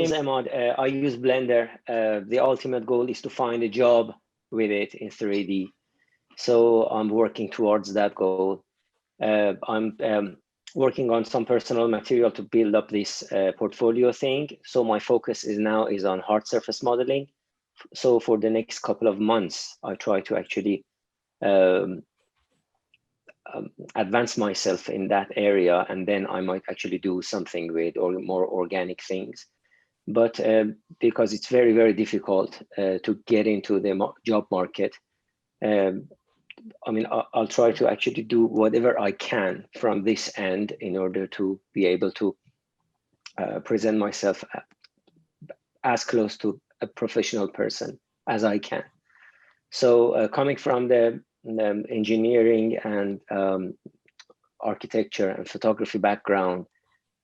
name is Emad. I use Blender. The ultimate goal is to find a job with it in 3D. So I'm working towards that goal. I'm working on some personal material to build up this portfolio thing. So my focus now is on hard surface modeling. So for the next couple of months, I try to actually advance myself in that area, and then I might actually do something with more organic things. But because it's very, very difficult to get into the job market, I mean, I'll try to actually do whatever I can from this end in order to be able to present myself as close to a professional person as I can. So coming from the engineering and architecture and photography background,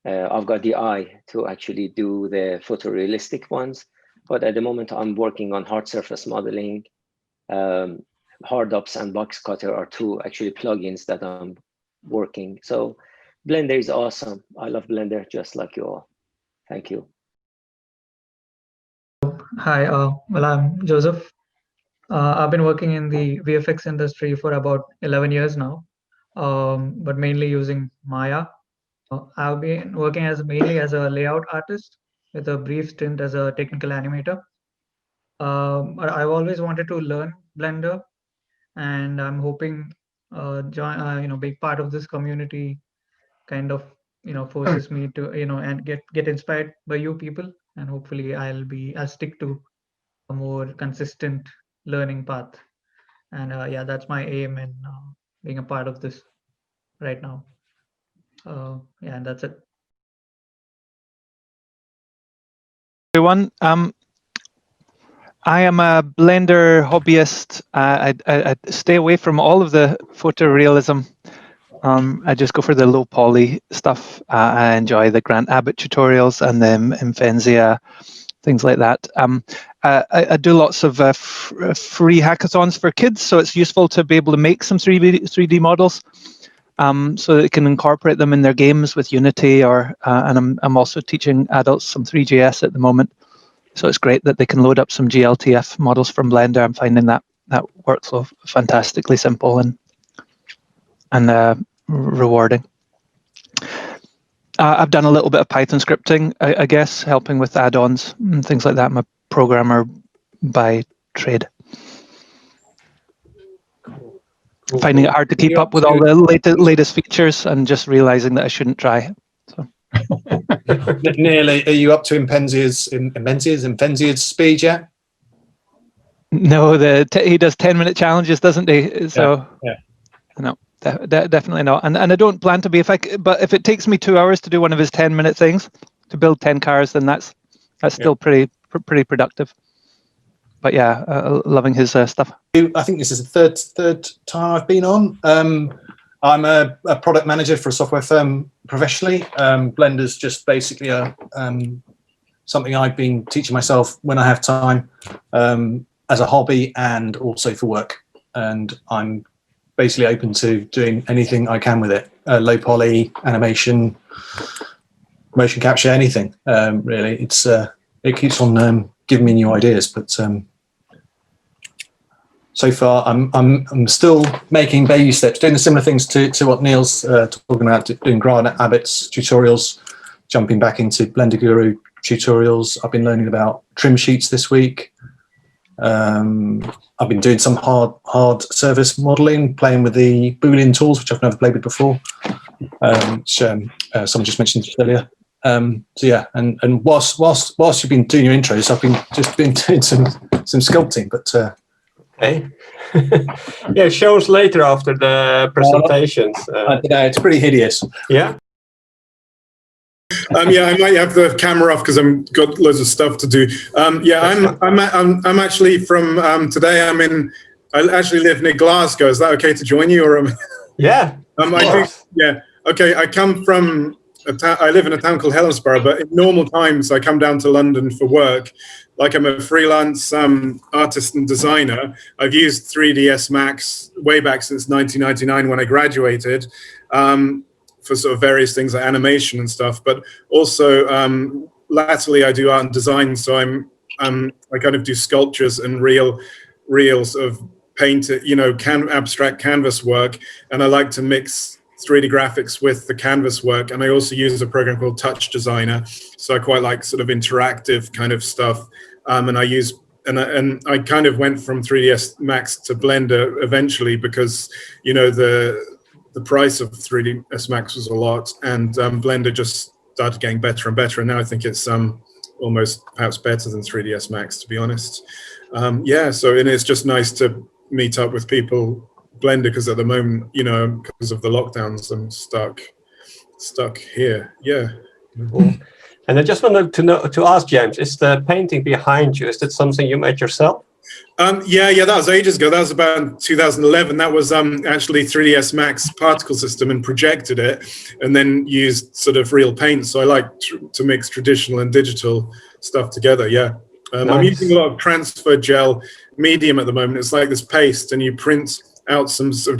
I've got the eye to actually do the photorealistic ones. But at the moment, I'm working on hard surface modeling. HardOps and Boxcutter are two actually plugins that I'm working. So Blender is awesome. I love Blender just like you all. Thank you. Hi, well, I'm Joseph. I've been working in the VFX industry for about 11 years now, but mainly using Maya. I've been working mainly as a layout artist with a brief stint as a technical animator. But I've always wanted to learn Blender, and I'm hoping being part of this community kind of forces me to and get inspired by you people, and hopefully I'll stick to a more consistent learning path. And yeah, that's my aim in being a part of this right now. Yeah, and that's it. Everyone, I am a Blender hobbyist. I stay away from all of the photorealism. I just go for the low poly stuff. I enjoy the Grant Abbott tutorials and the Infenzia, things like that. I do lots of free hackathons for kids, so it's useful to be able to make some 3D models so that they can incorporate them in their games with Unity, and I'm also teaching adults some 3GS at the moment. So it's great that they can load up some GLTF models from Blender. I'm finding that workflow fantastically simple and rewarding. I've done a little bit of Python scripting, I guess, helping with add-ons and things like that. I'm a programmer by trade. Cool. Finding it hard to keep up with all the latest features and just realizing that I shouldn't try. So. Nearly, are you up to Invenzia's speed yet? No, he does 10-minute challenges, doesn't he? So yeah. No, definitely not. And I don't plan to be. But if it takes me 2 hours to do one of his 10-minute things to build 10 cars, then that's still pretty productive. But yeah, loving his stuff. I think this is the third time I've been on. I'm a product manager for a software firm professionally. Blender's just basically something I've been teaching myself when I have time as a hobby and also for work. And I'm basically open to doing anything I can with it. Low poly, animation, motion capture, anything. Really, it keeps on giving me new ideas. But so far, I'm still making baby steps, doing the similar things to what Neil's talking about, doing Grant Abbott's tutorials, jumping back into Blender Guru tutorials. I've been learning about trim sheets this week. I've been doing some hard surface modeling, playing with the Boolean tools, which I've never played with before, which someone just mentioned earlier. So yeah, and whilst you've been doing your intros, I've been doing some sculpting, but. Okay. Yeah, shows later after the presentations. It's pretty hideous. Yeah. Yeah, I might have the camera off because I've got loads of stuff to do. Yeah, I'm actually from today. I actually live near Glasgow. Is that okay to join you, or? Yeah. Yeah. Okay. I come from I live in a town called Helensburgh, but in normal times I come down to London for work. Like I'm a freelance artist and designer. I've used 3ds Max way back since 1999 when I graduated for sort of various things like animation and stuff. But also latterly I do art and design, so I kind of do sculptures and real sort of painted, abstract canvas work, and I like to mix 3D graphics with the canvas work, and I also use a program called Touch Designer, so I quite like sort of interactive kind of stuff, and I kind of went from 3ds Max to Blender eventually because the price of 3ds Max was a lot, and Blender just started getting better and better, and now I think it's almost perhaps better than 3ds Max, to be honest. So and it's just nice to meet up with people Blender, because at the moment, because of the lockdowns, I'm stuck here. Yeah. Cool. And I just wanted to ask James, is the painting behind you, is that something you made yourself? Yeah, that was ages ago. That was about 2011. That was actually 3ds Max particle system, and projected it, and then used sort of real paint. So I like to mix traditional and digital stuff together. Yeah. Nice. I'm using a lot of transfer gel medium at the moment. It's like this paste, and you print out some sort of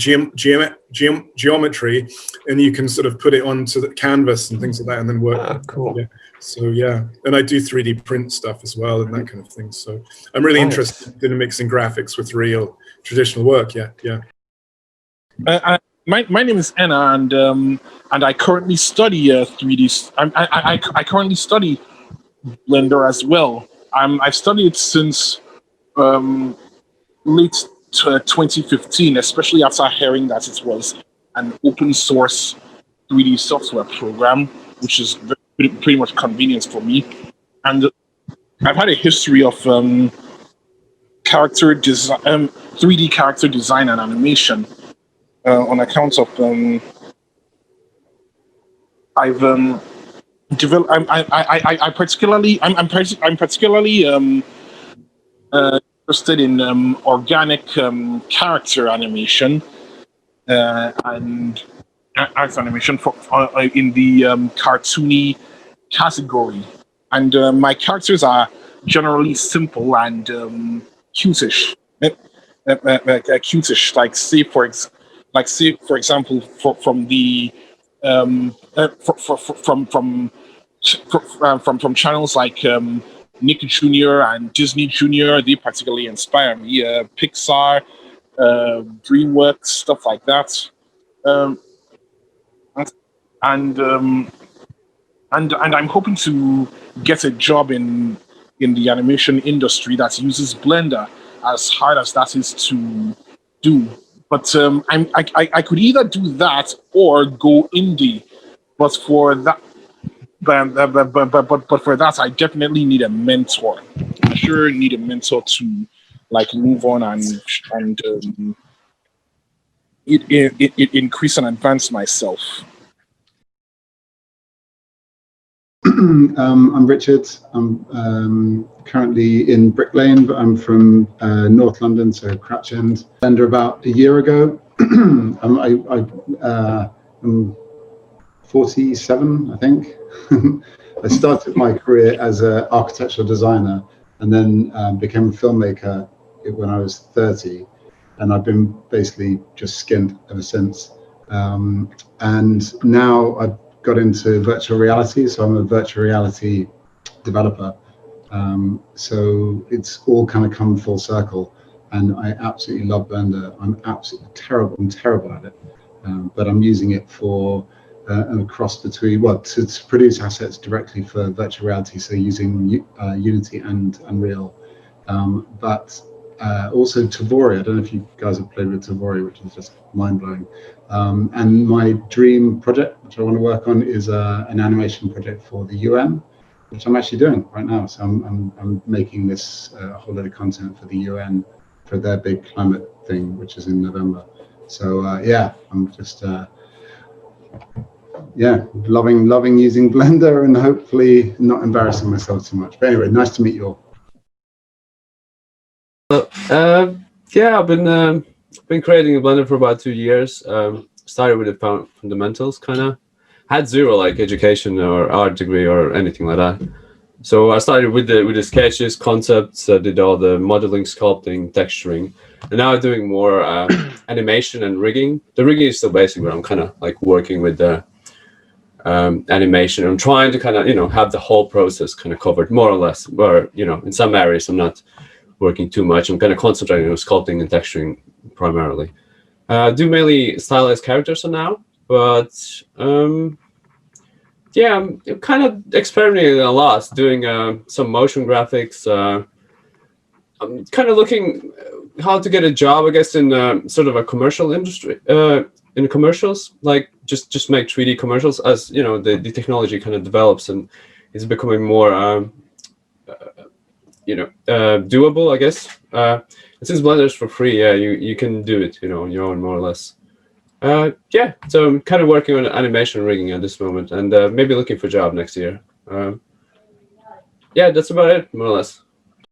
geometry, and you can sort of put it onto the canvas and things like that, and then work. Ah, cool. Yeah. So yeah, and I do 3D print stuff as well and that kind of thing. So I'm really interested in mixing graphics with real traditional work. Yeah. My name is Anna, and I currently study 3D. I currently study Blender as well. I've studied since late 2015, especially after hearing that it was an open source 3D software program, which is pretty much convenient for me. And I've had a history of 3D character design and animation on account of I've developed. I'm particularly interested in organic character animation and art animation in the cartoony category, and my characters are generally simple and cutish, like say for example from channels like Nick Jr. and Disney Jr. They particularly inspire me. Pixar, DreamWorks, stuff like that. And I'm hoping to get a job in the animation industry that uses Blender, as hard as that is to do. But I could either do that or go indie. But for that, but for that, I definitely need a mentor. I sure need a mentor to like move on and increase and advance myself. I'm Richard. I'm currently in Brick Lane, but I'm from North London, so Crouch End. Blender about a year ago. I'm 47, I think. I started my career as an architectural designer, and then became a filmmaker when I was 30, and I've been basically just skint ever since. And now I've got into virtual reality, so I'm a virtual reality developer. So it's all kind of come full circle, and I absolutely love Blender. I'm absolutely terrible at it, but I'm using it for a cross between to produce assets directly for virtual reality, so using Unity and Unreal, but also Tvori. I don't know if you guys have played with Tvori, which is just mind-blowing. And my dream project, which I want to work on, is an animation project for the UN, which I'm actually doing right now. So I'm making this whole lot of content for the UN for their big climate thing, which is in November. So yeah, I'm just loving using Blender, and hopefully not embarrassing myself too much. But anyway, nice to meet you all. Yeah, I've been creating a Blender for about 2 years. Started with the fundamentals, kind of. Had zero like education or art degree or anything like that. So I started with the sketches, concepts, did all the modeling, sculpting, texturing, and now I'm doing more animation and rigging. The rigging is still basic, but I'm kind of like working with animation. I'm trying to kind of, have the whole process kind of covered more or less, where, in some areas I'm not working too much. I'm kind of concentrating on sculpting and texturing primarily. Do mainly stylized characters for now, but yeah, I'm kind of experimenting a lot, doing some motion graphics. I'm kind of looking how to get a job, I guess, in sort of a commercial industry, in commercials, like just make 3D commercials as, the technology kind of develops and it's becoming more, doable, I guess. Since Blender's for free, yeah, you can do it, on your own, more or less. Yeah, so I'm kind of working on animation rigging at this moment, and maybe looking for a job next year. Yeah, that's about it, more or less.